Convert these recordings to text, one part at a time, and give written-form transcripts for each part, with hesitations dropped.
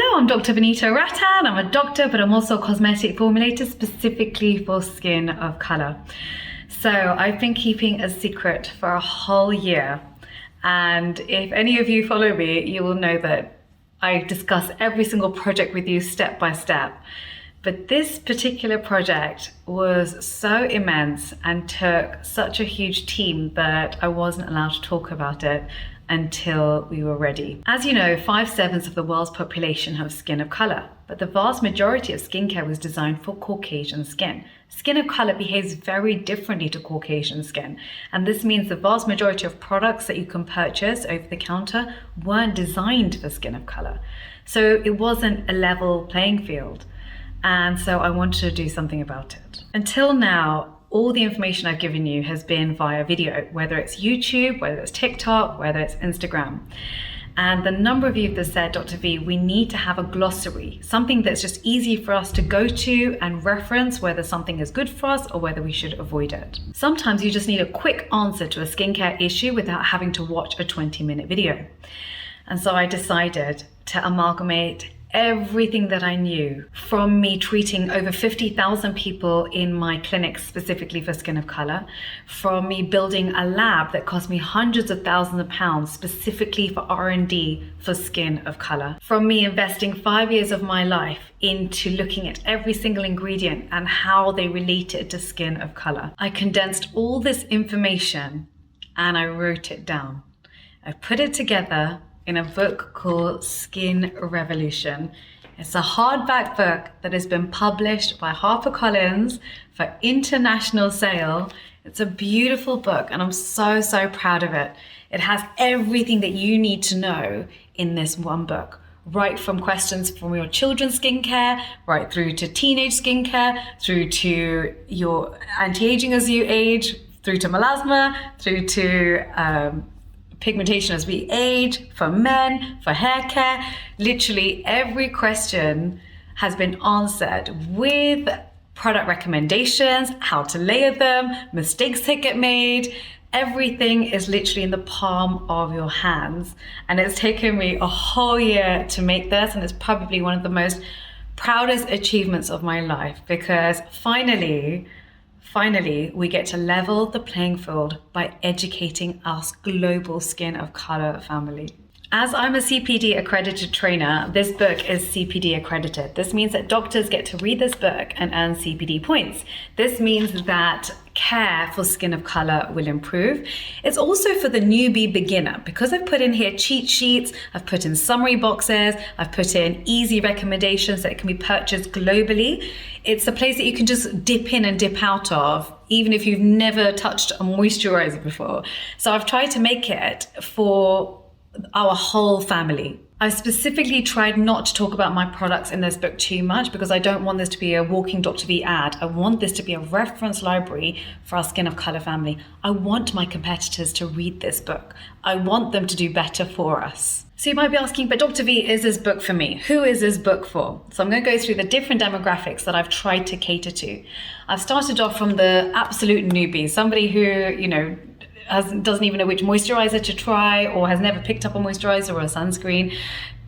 Hello, I'm Dr. Vanita Rattan. I'm a doctor, but I'm also a cosmetic formulator specifically for skin of color. So I've been keeping a secret for a whole year. And if any of you follow me, you will know that I discuss every single project with you step by step. But this particular project was so immense and took such a huge team that I wasn't allowed to talk about it until we were ready. As you know, 5/7 of the world's population have skin of color, but the vast majority of skincare was designed for Caucasian skin. Skin of color behaves very differently to Caucasian skin, and this means the vast majority of products that you can purchase over the counter weren't designed for skin of color. So it wasn't a level playing field, and so I wanted to do something about it. Until now, all the information I've given you has been via video, whether it's YouTube, whether it's TikTok, whether it's Instagram. And the number of you that said, Dr. V, we need to have a glossary, something that's just easy for us to go to and reference whether something is good for us or whether we should avoid it. Sometimes you just need a quick answer to a skincare issue without having to watch a 20-minute video. And so I decided to amalgamate everything that I knew from me treating over 50,000 people in my clinic specifically for skin of color, from me building a lab that cost me hundreds of thousands of pounds specifically for R&D for skin of color, from me investing 5 years of my life into looking at every single ingredient and how they related to skin of color. I condensed all this information and I wrote it down. I put it together in a book called Skin Revolution. It's a hardback book that has been published by HarperCollins for international sale. It's a beautiful book and I'm so proud of it. It has everything that you need to know in this one book, right from questions from your children's skincare, right through to teenage skincare, through to your anti-aging as you age, through to melasma, through to pigmentation as we age, for men, for hair care. Literally every question has been answered with product recommendations, how to layer them, mistakes that get made. Everything is literally in the palm of your hands. And it's taken me a whole year to make this, and it's probably one of the most proudest achievements of my life, because finally, we get to level the playing field by educating our global skin of color family. As I'm a CPD accredited trainer, this book is CPD accredited. This means that doctors get to read this book and earn CPD points. This means that care for skin of color will improve. It's also for the newbie beginner, because I've put in here cheat sheets, I've put in summary boxes, I've put in easy recommendations that can be purchased globally. It's a place that you can just dip in and dip out of, even if you've never touched a moisturizer before. So I've tried to make it for our whole family. I specifically tried not to talk about my products in this book too much because I don't want this to be a walking Dr. V ad. I want this to be a reference library for our skin of color family. I want my competitors to read this book. I want them to do better for us. So you might be asking, but Dr. V, is this book for me? Who is this book for? So I'm going to go through the different demographics that I've tried to cater to. I've started off from the absolute newbie, somebody who, doesn't even know which moisturizer to try or has never picked up a moisturizer or a sunscreen.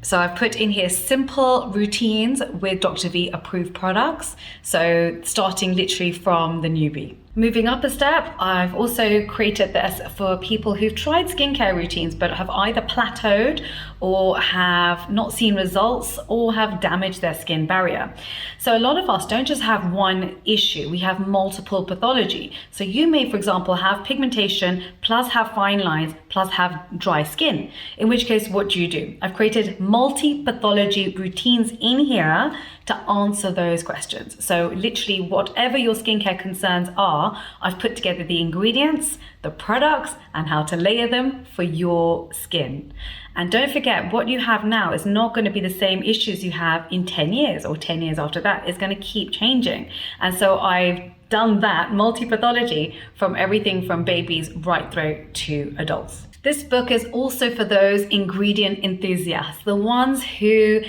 So I've put in here simple routines with Dr. V approved products. So starting literally from the newbie. Moving up a step, I've also created this for people who've tried skincare routines but have either plateaued or have not seen results or have damaged their skin barrier. So a lot of us don't just have one issue, we have multiple pathology. So you may, for example, have pigmentation plus have fine lines plus have dry skin, in which case what do? I've created multi-pathology routines in here to answer those questions. So literally whatever your skincare concerns are, I've put together the ingredients, the products, and how to layer them for your skin. And don't forget, what you have now is not going to be the same issues you have in 10 years or 10 years after that. It's going to keep changing. And so I've done that multi-pathology from everything from babies right through to adults. This book is also for those ingredient enthusiasts, the ones who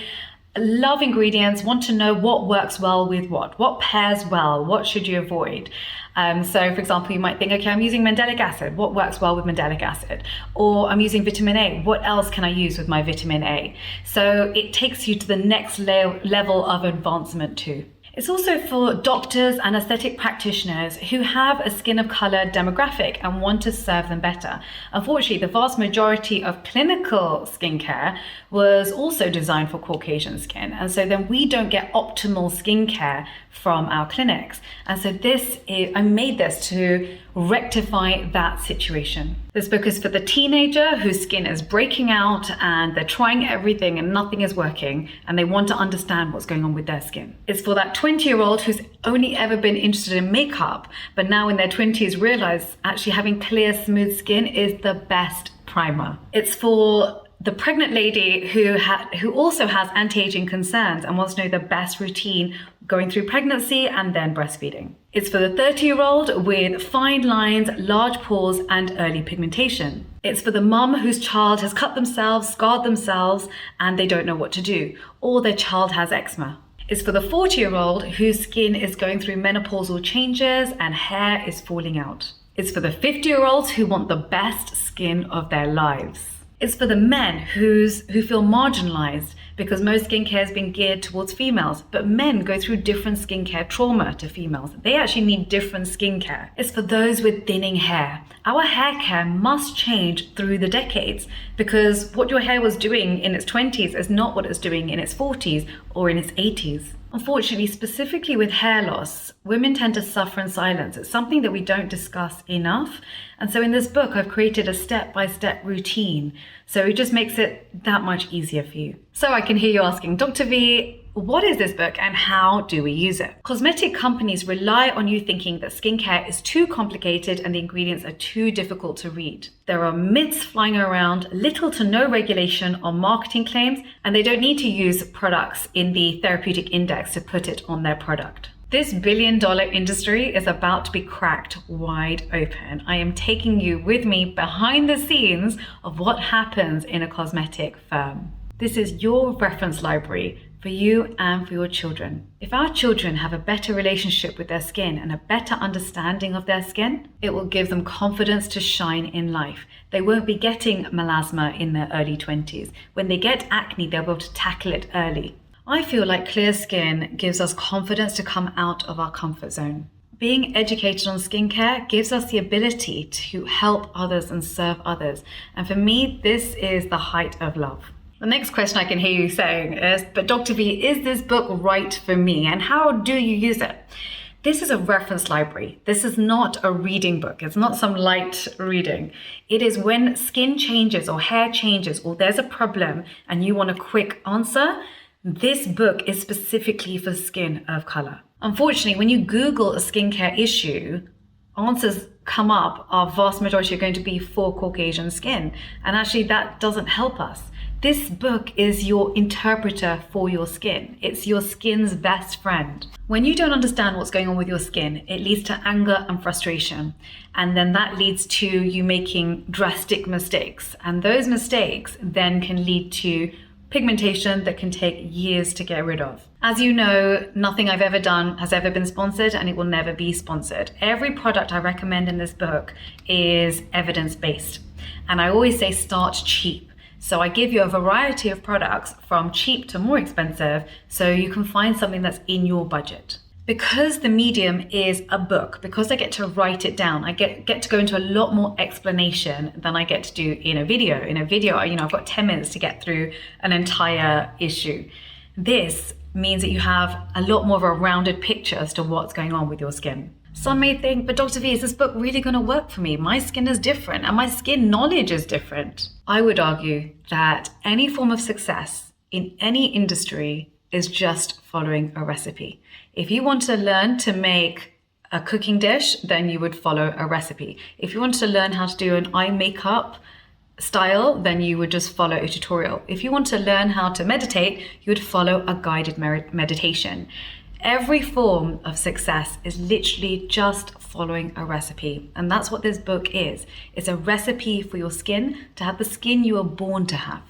love ingredients, want to know what works well with what pairs well, what should you avoid. So for example, you might think, okay, I'm using mandelic acid. What works well with mandelic acid? Or I'm using vitamin A. What else can I use with my vitamin A? So it takes you to the next level of advancement too. It's also for doctors and aesthetic practitioners who have a skin of color demographic and want to serve them better. Unfortunately, the vast majority of clinical skincare was also designed for Caucasian skin. And so then we don't get optimal skincare from our clinics. And so I made this to rectify that situation. This book is for the teenager whose skin is breaking out and they're trying everything and nothing is working and they want to understand what's going on with their skin. It's for that 20-year-old who's only ever been interested in makeup, but now in their 20s realize actually having clear, smooth skin is the best primer. It's for the pregnant lady who also has anti-aging concerns and wants to know the best routine going through pregnancy and then breastfeeding. It's for the 30-year-old with fine lines, large pores, and early pigmentation. It's for the mum whose child has cut themselves, scarred themselves, and they don't know what to do, or their child has eczema. It's for the 40-year-old whose skin is going through menopausal changes and hair is falling out. It's for the 50-year-olds who want the best skin of their lives. It's for the men who feel marginalized because most skincare has been geared towards females, but men go through different skincare trauma to females. They actually need different skincare. It's for those with thinning hair. Our hair care must change through the decades because what your hair was doing in its 20s is not what it's doing in its 40s or in its 80s. Unfortunately, specifically with hair loss, women tend to suffer in silence. It's something that we don't discuss enough. And so in this book, I've created a step-by-step routine. So it just makes it that much easier for you. So I can hear you asking, Dr. V, what is this book and how do we use it? Cosmetic companies rely on you thinking that skincare is too complicated and the ingredients are too difficult to read. There are myths flying around, little to no regulation on marketing claims, and they don't need to use products in the therapeutic index to put it on their product. This billion-dollar industry is about to be cracked wide open. I am taking you with me behind the scenes of what happens in a cosmetic firm. This is your reference library for you and for your children. If our children have a better relationship with their skin and a better understanding of their skin, it will give them confidence to shine in life. They won't be getting melasma in their early 20s. When they get acne, they'll be able to tackle it early. I feel like clear skin gives us confidence to come out of our comfort zone. Being educated on skincare gives us the ability to help others and serve others. And for me, this is the height of love. The next question I can hear you saying is, but Dr. V, is this book right for me? And how do you use it? This is a reference library. This is not a reading book. It's not some light reading. It is when skin changes or hair changes or there's a problem and you want a quick answer, this book is specifically for skin of color. Unfortunately, when you Google a skincare issue, answers come up, our vast majority are going to be for Caucasian skin. And actually that doesn't help us. This book is your interpreter for your skin. It's your skin's best friend. When you don't understand what's going on with your skin, it leads to anger and frustration. And then that leads to you making drastic mistakes. And those mistakes then can lead to pigmentation that can take years to get rid of. As you know, nothing I've ever done has ever been sponsored and it will never be sponsored. Every product I recommend in this book is evidence-based. And I always say start cheap. So I give you a variety of products from cheap to more expensive so you can find something that's in your budget. Because the medium is a book, because I get to write it down, I get to go into a lot more explanation than I get to do in a video. In a video, I've got 10 minutes to get through an entire issue. This means that you have a lot more of a rounded picture as to what's going on with your skin. Some may think, but Dr. V, is this book really going to work for me? My skin is different and my skin knowledge is different. I would argue that any form of success in any industry is just following a recipe. If you want to learn to make a cooking dish, then you would follow a recipe. If you want to learn how to do an eye makeup style, then you would just follow a tutorial. If you want to learn how to meditate, you would follow a guided meditation. Every form of success is literally just following a recipe. And that's what this book is. It's a recipe for your skin to have the skin you were born to have.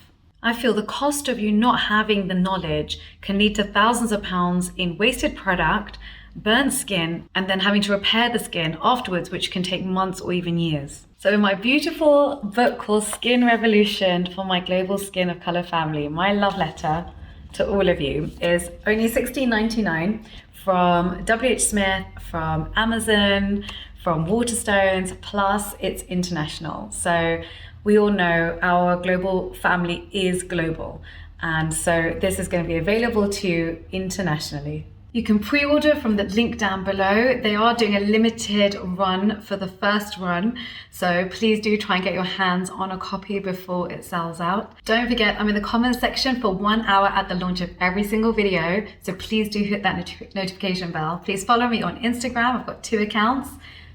I feel the cost of you not having the knowledge can lead to thousands of pounds in wasted product, burnt skin, and then having to repair the skin afterwards, which can take months or even years. So in my beautiful book called Skin Revolution for my global skin of color family, my love letter to all of you is only $16.99 from WH Smith, from Amazon, from Waterstones, plus it's international. So we all know our global family is global. And so this is going to be available to you internationally. You can pre-order from the link down below. They are doing a limited run for the first run. So please do try and get your hands on a copy before it sells out. Don't forget, I'm in the comments section for 1 hour at the launch of every single video. So please do hit that notification bell. Please follow me on Instagram. I've got 2 accounts,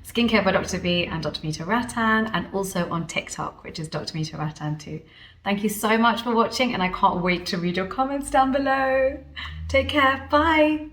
Skincare by Dr. V and Dr. Mita Ratan, and also on TikTok, which is Dr. Mita Ratan too. Thank you so much for watching, and I can't wait to read your comments down below. Take care, bye.